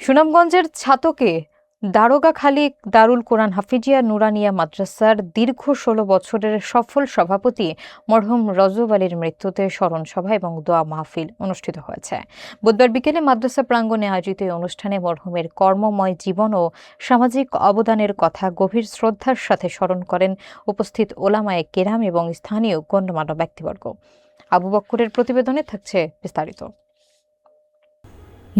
সুনামগঞ্জের ছাতকে দারোগাখালী দারুল কোরআন হাফিজিয়া নুরানিয়া মাদ্রাসার দীর্ঘ ১৬ বছরের সফল সভাপতি মরহুম রজব আলীর মৃত্যুতে স্মরণ সভা এবং দোয়া মাহফিল অনুষ্ঠিত হয়েছে। বুধবার বিকেলে মাদ্রাসা প্রাঙ্গণে আয়োজিত এই অনুষ্ঠানে মরহুমের কর্মময় জীবন ও সামাজিক অবদানের কথা গভীর শ্রদ্ধার সাথে স্মরণ করেন উপস্থিত ওলামায়ে কেরাম এবং স্থানীয় গণ্যমান্য ব্যক্তিবর্গ। আবু বক্করের প্রতিবেদনে থাকছে বিস্তারিত।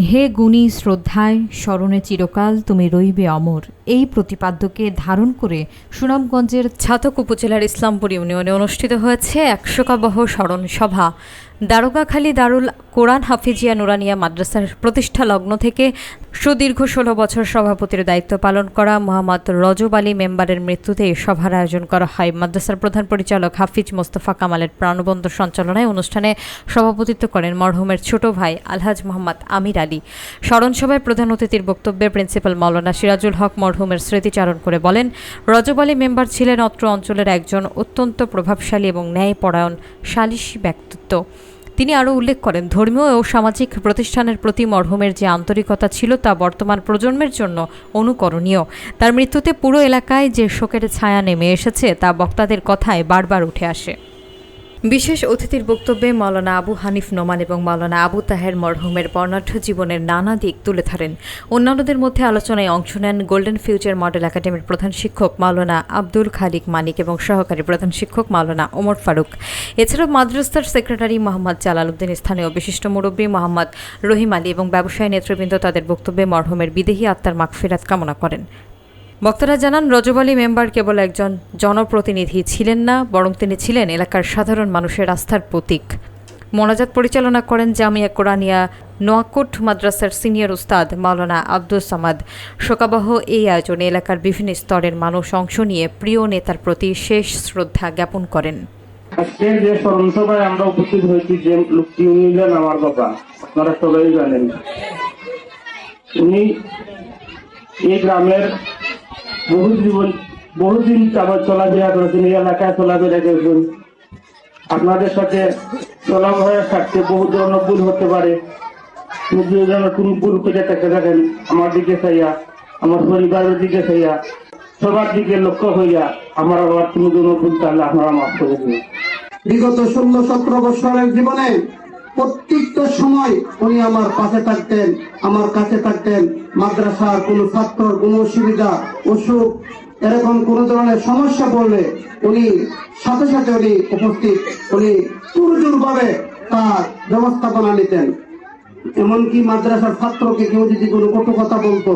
হে গুণী শ্রদ্ধায় স্মরণে চিরকাল তুমি রইবে অমর, এই প্রতিপাদ্যকে ধারণ করে সুনামগঞ্জের ছাতক উপজেলার ইসলামপুর ইউনিয়নে অনুষ্ঠিত হয়েছে এক শোকাবহ স্মরণ সভা। দারোগাখালী দারুল কোরআন হাফিজিয়া নুরানিয়া মাদ্রাসার প্রতিষ্ঠা লগ্ন থেকে সুদীর্ঘ ১৬ বছর সভাপতির দায়িত্ব পালন করা মোহাম্মদ রজব আলী মেম্বারের মৃত্যুতে সভার আয়োজন করা হয়। মাদ্রাসার প্রধান পরিচালক হাফিজ মোস্তফা কামালের প্রাণবন্ত সঞ্চালনায় অনুষ্ঠানে সভাপতিত্ব করেন মরহুমের ছোট ভাই আলহাজ মোহাম্মদ আমির আলী। স্মরণ সভায় প্রধান অতিথির বক্তব্যে প্রিন্সিপাল মাওলানা সিরাজুল হক মরহুমের স্মৃতিচারণ করে বলেন, রজব আলী মেম্বার ছিলেন অত্র অঞ্চলের একজন অত্যন্ত প্রভাবশালী এবং ন্যায়পরায়ণ সালিসী ব্যক্তিত্ব। তিনি আরও উল্লেখ করেন, ধর্মীয় ও সামাজিক প্রতিষ্ঠানের প্রতি মরহুমের যে আন্তরিকতা ছিল তা বর্তমান প্রজন্মের জন্য অনুকরণীয়। তার মৃত্যুতে পুরো এলাকায় যে শোকের ছায়া নেমে এসেছে তা বক্তাদের কথায় বারবার উঠে আসে। বিশেষ অতিথির বক্তব্যে মাওলানা আবু হানিফ নোমান এবং মাওলানা আবু তাহের মরহুমের বর্ণাঢ্য জীবনের নানা দিক তুলে ধরেন। অন্যান্যদের মধ্যে আলোচনায় অংশ নেন গোল্ডেন ফিউচার মডেল একাডেমির প্রধান শিক্ষক মাওলানা আব্দুল খালিক মানিক এবং সহকারী প্রধান শিক্ষক মাওলানা ওমর ফারুক। এছাড়াও মাদ্রাসার সেক্রেটারি মোহাম্মদ জালাল উদ্দিন, স্থানীয় বিশিষ্ট মুরব্বী মোহাম্মদ রহিম আলী এবং ব্যবসায়ী নেতৃবৃন্দ তাদের বক্তব্যে মরহুমের বিদেহী আত্মার মাগফিরাত কামনা করেন। বক্তারা জানান, রজব আলী মেম্বার কেবল একজন জনপ্রতিনিধি ছিলেন না, বরং তিনি ছিলেন এলাকার সাধারণ মানুষের আস্থার প্রতীক। মোনাজাত পরিচালনা করেন জামিয়া কোরআনিয়া নোয়াকোট মাদ্রাসার সিনিয়র উস্তাদ মাওলানা আব্দুস সামাদ। শোকাবহ এই আয়োজনে এলাকার বিভিন্ন স্তরের মানুষ অংশ নিয়ে প্রিয় নেতার প্রতি শেষ শ্রদ্ধা জ্ঞাপন করেন। আজকের যে স্মরণ সভায় আমরা উপস্থিত হয়েছি, যে লোকটি উনি হলেন আমার বাবা, আপনারা সবাই জানেন। উনি এই গ্রামের বহুদিন চলাফেরা করেছেন, এই এলাকায় চলাফেরা করেছেন। আপনাদের সাথে চলাফেরার স্বার্থে বহু ধরনের ভুল হতে পারে। তুমি ভুল করে থাকেন আমার দিকে চাইয়া, আমার পরিবারের দিকে চাইয়া, সবার দিকে লক্ষ্য হইয়া আমার আবার তুমি কোনো ভুল তাহলে আপনারা মাফ করে দিন। বিগত ১৬-১৭ বছরের জীবনে প্রত্যেকটা সময় উনি আমার পাশে থাকতেন, আমার কাছে থাকতেন। মাদ্রাসার কোনো ছাত্রর কোনো অসুবিধা, অসুখ, এরকম কোন ধরনের সমস্যা পড়লে উনি সাথে সাথে উনি উপস্থিত, উনি পুরোজোর ভাবে তার ব্যবস্থাপনা নিতেন। এমনকি মাদ্রাসার ছাত্রকে কেউ যদি কোনো কটু কথা বলতো,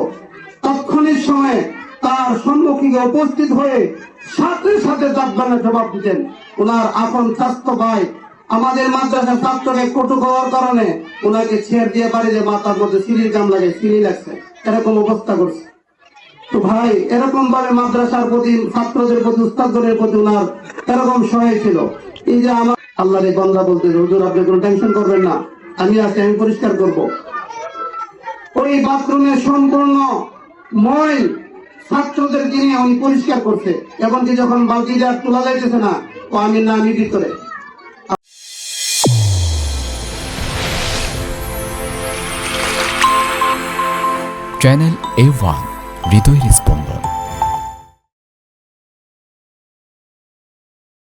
তৎক্ষণিক সময়ে তার সম্মুখীনে উপস্থিত হয়ে সাথে সাথে তাৎক্ষণিক জবাব দিতেন। ওনার আপন স্বাস্থ্য ভাই আমাদের মাদ্রাসার ছাত্রকে কটু খাওয়ার কারণে ওনাকে ছেড় দিয়ে বাড়িতে মাথার মধ্যে সিঁড়ির গাম লাগে, সিঁড়ি লাগছে, এরকম অবস্থা করছে। তো ভাই, এরকম ভাবে মাদ্রাসার প্রতি, ছাত্রদের প্রতি, উস্তাদদের প্রতি ওনার এরকম সহায় ছিল। এই যে আমার আল্লাহর এই বান্দা বলতে, হুজুর আপনি কোনো টেনশন করবেন না, আমি আছি, আমি পরিষ্কার করব। ওই বাথরুমে সম্পূর্ণ ময়ল ছাত্রদের নিয়ে উনি পরিষ্কার করছে। এমনকি যখন বালতিটা তোলা যাইতেছে না, ও আমি না, আমি ভিতরে। চ্যানেল A1 হৃদয়ের স্পন্দন।